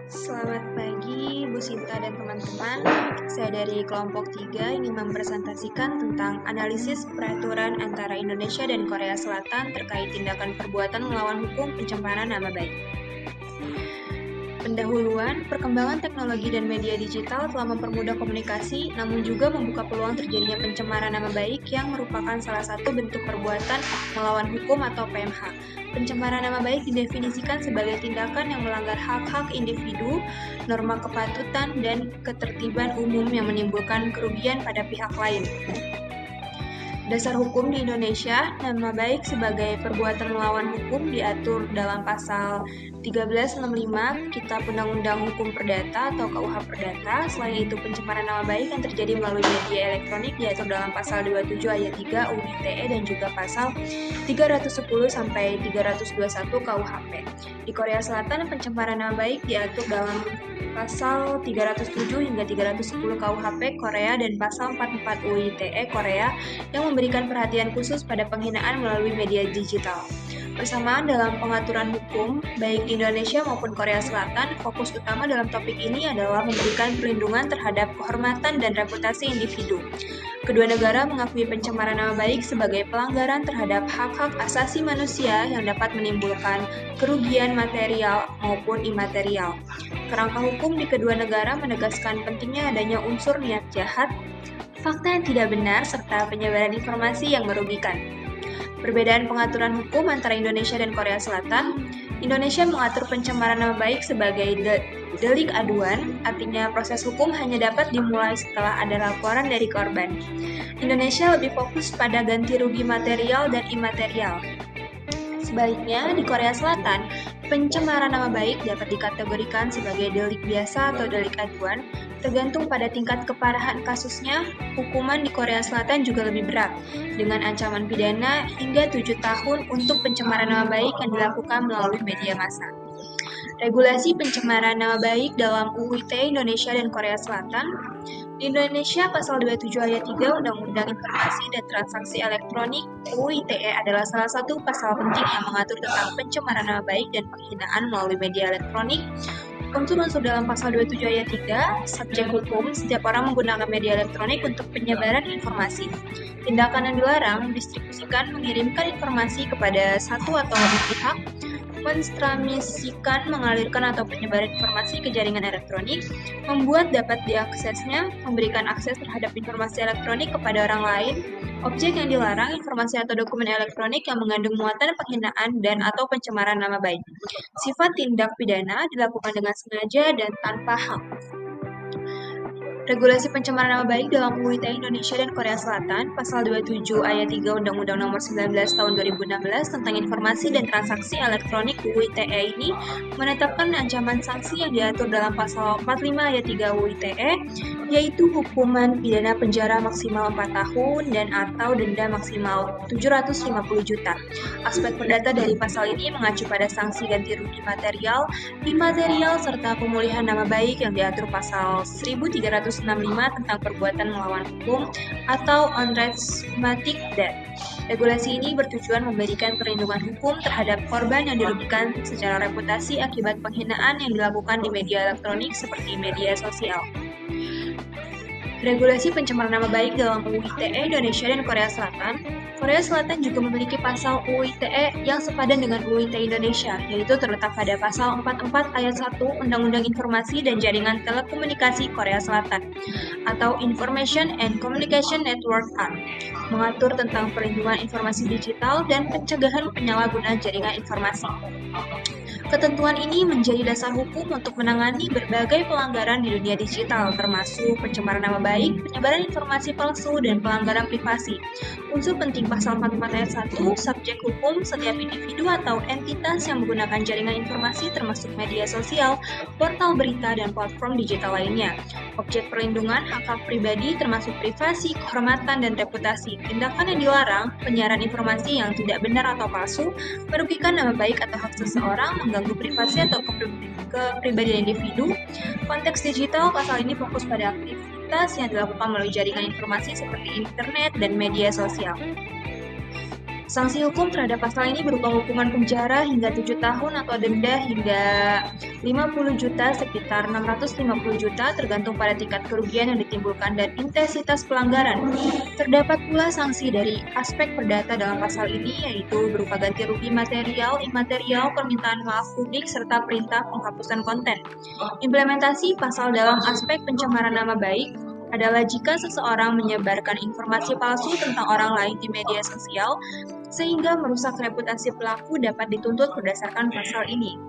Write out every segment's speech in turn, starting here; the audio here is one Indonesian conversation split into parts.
Selamat pagi, Bu Sinta dan teman-teman. Saya dari kelompok 3 ingin mempresentasikan tentang analisis peraturan antara Indonesia dan Korea Selatan terkait tindakan perbuatan melawan hukum pencemaran nama baik. Pendahuluan, perkembangan teknologi dan media digital telah mempermudah komunikasi, namun juga membuka peluang terjadinya pencemaran nama baik yang merupakan salah satu bentuk perbuatan melawan hukum atau PMH. Pencemaran nama baik didefinisikan sebagai tindakan yang melanggar hak-hak individu, norma kepatutan, dan ketertiban umum yang menimbulkan kerugian pada pihak lain. Dasar hukum di Indonesia, nama baik sebagai perbuatan melawan hukum diatur dalam pasal 1365 Kitab Undang-Undang Hukum Perdata atau KUH Perdata. Selain itu, pencemaran nama baik yang terjadi melalui media elektronik diatur dalam pasal 27 ayat 3 UU ITE dan juga pasal 310 sampai 321 KUHP. Di Korea Selatan, pencemaran nama baik diatur dalam pasal 307 hingga 310 KUHP Korea dan pasal 44 UU ITE Korea yang memberikan perhatian khusus pada penghinaan melalui media digital. Bersamaan dalam pengaturan hukum, baik di Indonesia maupun Korea Selatan, fokus utama dalam topik ini adalah memberikan perlindungan terhadap kehormatan dan reputasi individu. Kedua negara mengakui pencemaran nama baik sebagai pelanggaran terhadap hak-hak asasi manusia yang dapat menimbulkan kerugian material maupun imaterial. Kerangka hukum di kedua negara menegaskan pentingnya adanya unsur niat jahat, fakta yang tidak benar, serta penyebaran informasi yang merugikan. Perbedaan pengaturan hukum antara Indonesia dan Korea Selatan. Indonesia mengatur pencemaran nama baik sebagai delik aduan, artinya proses hukum hanya dapat dimulai setelah ada laporan dari korban. Indonesia lebih fokus pada ganti rugi material dan imaterial. Sebaliknya, di Korea Selatan, pencemaran nama baik dapat dikategorikan sebagai delik biasa atau delik aduan, tergantung pada tingkat keparahan kasusnya. Hukuman di Korea Selatan juga lebih berat, dengan ancaman pidana hingga 7 tahun untuk pencemaran nama baik yang dilakukan melalui media massa. Regulasi pencemaran nama baik dalam UU ITE Indonesia dan Korea Selatan. Di Indonesia, pasal 27 ayat 3 Undang-Undang Informasi dan Transaksi Elektronik UU ITE adalah salah satu pasal penting yang mengatur tentang pencemaran nama baik dan penghinaan melalui media elektronik. Unsur-unsur dalam pasal 27 ayat 3, subjek hukum, setiap orang menggunakan media elektronik untuk penyebaran informasi. Tindakan yang dilarang, mendistribusikan, mengirimkan informasi kepada satu atau lebih pihak, mentransmisikan, mengalirkan atau penyebaran informasi ke jaringan elektronik, membuat dapat diaksesnya, memberikan akses terhadap informasi elektronik kepada orang lain. Objek yang dilarang, informasi atau dokumen elektronik yang mengandung muatan penghinaan dan atau pencemaran nama baik. Sifat tindak pidana dilakukan dengan sengaja dan tanpa hak. Regulasi pencemaran nama baik dalam UU ITE Indonesia dan Korea Selatan, pasal 27 ayat 3 Undang-Undang Nomor 19 Tahun 2016 tentang Informasi dan Transaksi Elektronik UU ITE ini menetapkan ancaman sanksi yang diatur dalam pasal 45 ayat 3 UU ITE, yaitu hukuman pidana penjara maksimal 4 tahun dan atau denda maksimal 750 juta. Aspek perdata dari pasal ini mengacu pada sanksi ganti rugi material, imaterial, serta pemulihan nama baik yang diatur pasal 1365 tentang perbuatan melawan hukum atau unrestrained death. Regulasi ini bertujuan memberikan perlindungan hukum terhadap korban yang dirugikan secara reputasi akibat penghinaan yang dilakukan di media elektronik seperti media sosial. Regulasi pencemaran nama baik dalam UU ITE Indonesia dan Korea Selatan. Korea Selatan juga memiliki pasal UU ITE yang sepadan dengan UU ITE Indonesia, yaitu terletak pada pasal 44 ayat 1 Undang-Undang Informasi dan Jaringan Telekomunikasi Korea Selatan atau Information and Communication Network Act, mengatur tentang perlindungan informasi digital dan pencegahan penyalahgunaan jaringan informasi. Ketentuan ini menjadi dasar hukum untuk menangani berbagai pelanggaran di dunia digital, termasuk pencemaran nama baik, penyebaran informasi palsu, dan pelanggaran privasi. Unsur penting pasal 44 ayat 1, subjek hukum, setiap individu atau entitas yang menggunakan jaringan informasi termasuk media sosial, portal berita, dan platform digital lainnya. Objek perlindungan hak-hak pribadi termasuk privasi, kehormatan, dan reputasi. Tindakan yang dilarang, penyiaran informasi yang tidak benar atau palsu, merugikan nama baik atau hak seseorang, mengganggu privasi atau kepribadian individu. Konteks digital, pasal ini fokus pada aktivitas yang dilakukan melalui jaringan informasi seperti internet dan media sosial. Sanksi hukum terhadap pasal ini berupa hukuman penjara hingga 7 tahun atau denda hingga 50 juta sekitar 650 juta tergantung pada tingkat kerugian yang ditimbulkan dan intensitas pelanggaran. Terdapat pula sanksi dari aspek perdata dalam pasal ini yaitu berupa ganti rugi material, imaterial, permintaan maaf publik, serta perintah penghapusan konten. Implementasi pasal dalam aspek pencemaran nama baik adalah jika seseorang menyebarkan informasi palsu tentang orang lain di media sosial sehingga merusak reputasi pelaku dapat dituntut berdasarkan pasal ini.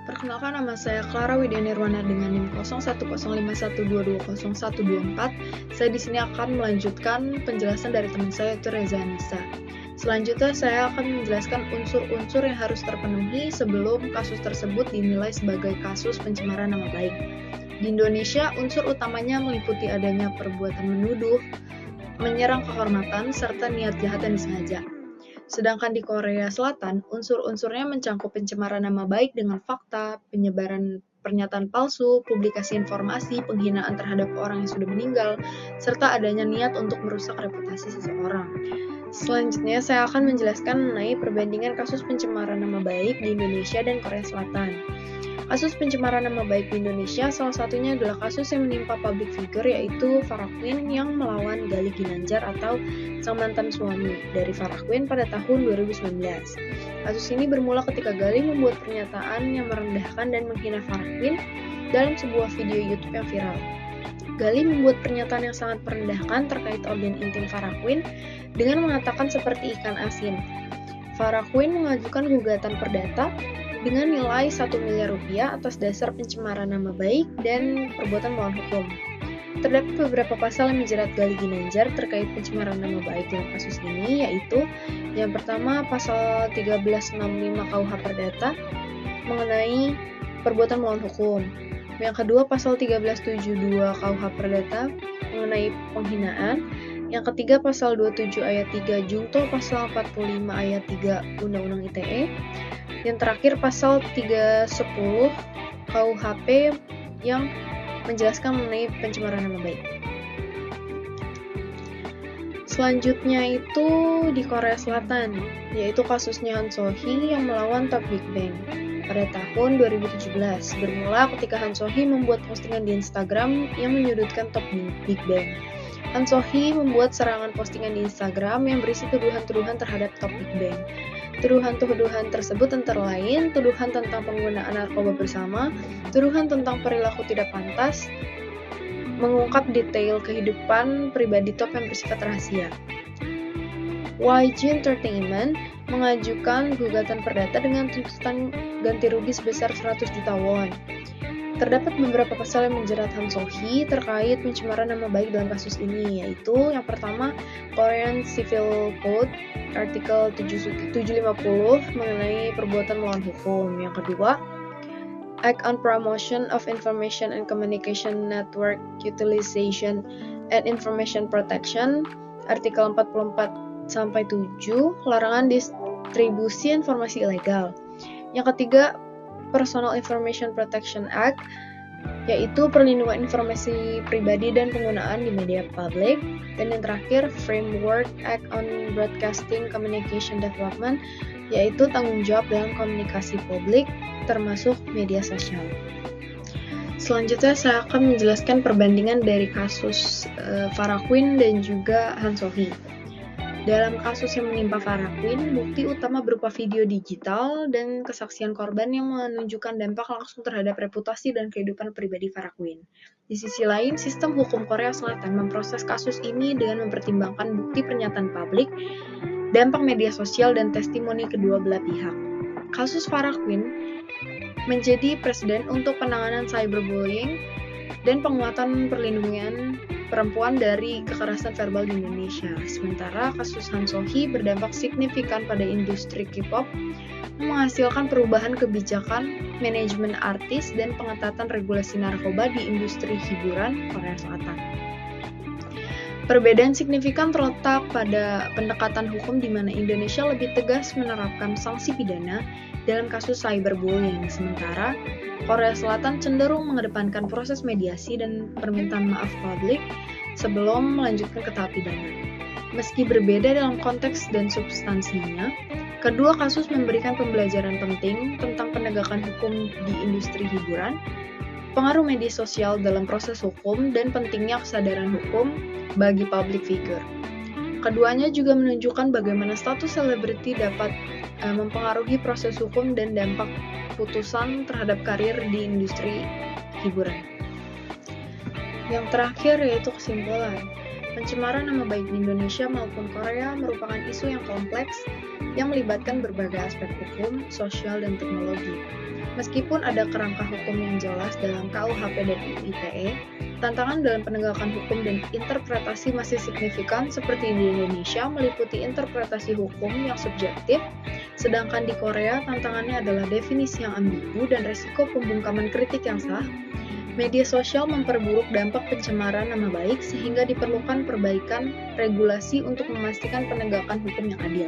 Perkenalkan, nama saya Clara Widya Nirwana dengan NIM 015051220124. Saya di sini akan melanjutkan penjelasan dari teman saya yaitu Reza Anissa. Selanjutnya saya akan menjelaskan unsur-unsur yang harus terpenuhi sebelum kasus tersebut dinilai sebagai kasus pencemaran nama baik. Di Indonesia, unsur utamanya meliputi adanya perbuatan menuduh, menyerang kehormatan, serta niat jahat yang disengaja. Sedangkan di Korea Selatan, unsur-unsurnya mencakup pencemaran nama baik dengan fakta, penyebaran pernyataan palsu, publikasi informasi, penghinaan terhadap orang yang sudah meninggal, serta adanya niat untuk merusak reputasi seseorang. Selanjutnya, saya akan menjelaskan mengenai perbandingan kasus pencemaran nama baik di Indonesia dan Korea Selatan. Kasus pencemaran nama baik di Indonesia salah satunya adalah kasus yang menimpa public figure yaitu Farah Quinn yang melawan Gali Ginandjar atau sang mantan suami dari Farah Quinn pada tahun 2019. Kasus ini bermula ketika Gali membuat pernyataan yang merendahkan dan menghina Farah Quinn dalam sebuah video YouTube yang viral. Gali membuat pernyataan yang sangat merendahkan terkait organ intim Farah Quinn dengan mengatakan seperti ikan asin. Farah Quinn mengajukan gugatan perdata dengan nilai 1 miliar rupiah atas dasar pencemaran nama baik dan perbuatan melawan hukum. Terdapat beberapa pasal yang menjerat Gali Ginandjar terkait pencemaran nama baik dalam kasus ini, yaitu yang pertama pasal 1365 KUH Perdata mengenai perbuatan melawan hukum. Yang kedua pasal 1372 KUH Perdata mengenai penghinaan. Yang ketiga pasal 27 ayat 3 Jungto pasal 45 ayat 3 Undang-Undang ITE. Yang terakhir pasal 310 KUHP yang menjelaskan mengenai pencemaran nama baik. Selanjutnya itu di Korea Selatan, yaitu kasusnya Han So-hee yang melawan Top Big Bang pada tahun 2017. Bermula ketika Han So-hee membuat postingan di Instagram yang menyudutkan Top Big Bang. Han So-hee membuat serangan postingan di Instagram yang berisi tuduhan-tuduhan terhadap Top Big Bang. Tuduhan-tuduhan tersebut antara lain tuduhan tentang penggunaan narkoba bersama, tuduhan tentang perilaku tidak pantas, mengungkap detail kehidupan pribadi Top yang bersifat rahasia. YG Entertainment mengajukan gugatan perdata dengan tuntutan ganti rugi sebesar 100 juta won. Terdapat beberapa pasal yang menjerat Han So-hee terkait pencemaran nama baik dalam kasus ini, yaitu yang pertama Korean Civil Code artikel 750 mengenai perbuatan melawan hukum. Yang kedua, Act on Promotion of Information and Communication Network Utilization and Information Protection artikel 44 sampai 7 larangan distribusi informasi ilegal. Yang ketiga, Personal Information Protection Act, yaitu perlindungan informasi pribadi dan penggunaan di media publik. Dan yang terakhir, Framework Act on Broadcasting Communication Development, yaitu tanggung jawab dalam komunikasi publik, termasuk media sosial. Selanjutnya saya akan menjelaskan perbandingan dari kasus Farah Quinn dan juga Han So-hee. Dalam kasus yang menimpa Farah Quinn, bukti utama berupa video digital dan kesaksian korban yang menunjukkan dampak langsung terhadap reputasi dan kehidupan pribadi Farah Quinn. Di sisi lain, sistem hukum Korea Selatan memproses kasus ini dengan mempertimbangkan bukti pernyataan publik, dampak media sosial, dan testimoni kedua belah pihak. Kasus Farah Quinn menjadi presiden untuk penanganan cyberbullying dan penguatan perlindungan perempuan dari kekerasan verbal di Indonesia. Sementara kasus Han So-hee berdampak signifikan pada industri K-pop, menghasilkan perubahan kebijakan, manajemen artis, dan pengetatan regulasi narkoba di industri hiburan Korea Selatan. Perbedaan signifikan terletak pada pendekatan hukum di mana Indonesia lebih tegas menerapkan sanksi pidana dalam kasus cyberbullying, sementara Korea Selatan cenderung mengedepankan proses mediasi dan permintaan maaf publik sebelum melanjutkan ke tahap pidana. Meski berbeda dalam konteks dan substansinya, kedua kasus memberikan pembelajaran penting tentang penegakan hukum di industri hiburan, pengaruh media sosial dalam proses hukum, dan pentingnya kesadaran hukum bagi public figure. Keduanya juga menunjukkan bagaimana status selebriti dapat mempengaruhi proses hukum dan dampak putusan terhadap karir di industri hiburan. Yang terakhir yaitu kesimpulan. Pencemaran nama baik di Indonesia maupun Korea merupakan isu yang kompleks yang melibatkan berbagai aspek hukum, sosial, dan teknologi. Meskipun ada kerangka hukum yang jelas dalam KUHP dan ITE, tantangan dalam penegakan hukum dan interpretasi masih signifikan seperti di Indonesia meliputi interpretasi hukum yang subjektif, sedangkan di Korea tantangannya adalah definisi yang ambigu dan resiko pembungkaman kritik yang sah. Media sosial memperburuk dampak pencemaran nama baik sehingga diperlukan perbaikan regulasi untuk memastikan penegakan hukum yang adil.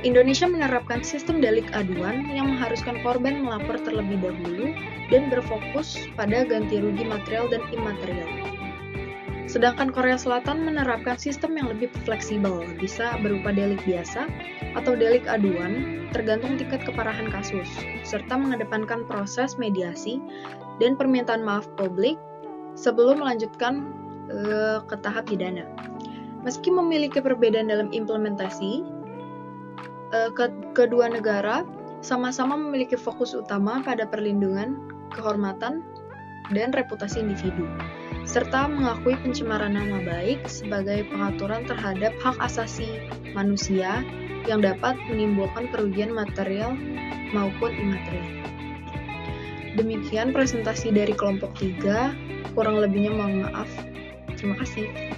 Indonesia menerapkan sistem delik aduan yang mengharuskan korban melapor terlebih dahulu dan berfokus pada ganti rugi material dan imaterial. Sedangkan Korea Selatan menerapkan sistem yang lebih fleksibel, bisa berupa delik biasa atau delik aduan, tergantung tingkat keparahan kasus, serta mengedepankan proses mediasi dan permintaan maaf publik sebelum melanjutkan ke tahap pidana. Meski memiliki perbedaan dalam implementasi, kedua negara sama-sama memiliki fokus utama pada perlindungan, kehormatan, dan reputasi individu, serta mengakui pencemaran nama baik sebagai pengaturan terhadap hak asasi manusia yang dapat menimbulkan kerugian material maupun imaterial. Demikian presentasi dari kelompok 3, kurang lebihnya mohon maaf. Terima kasih.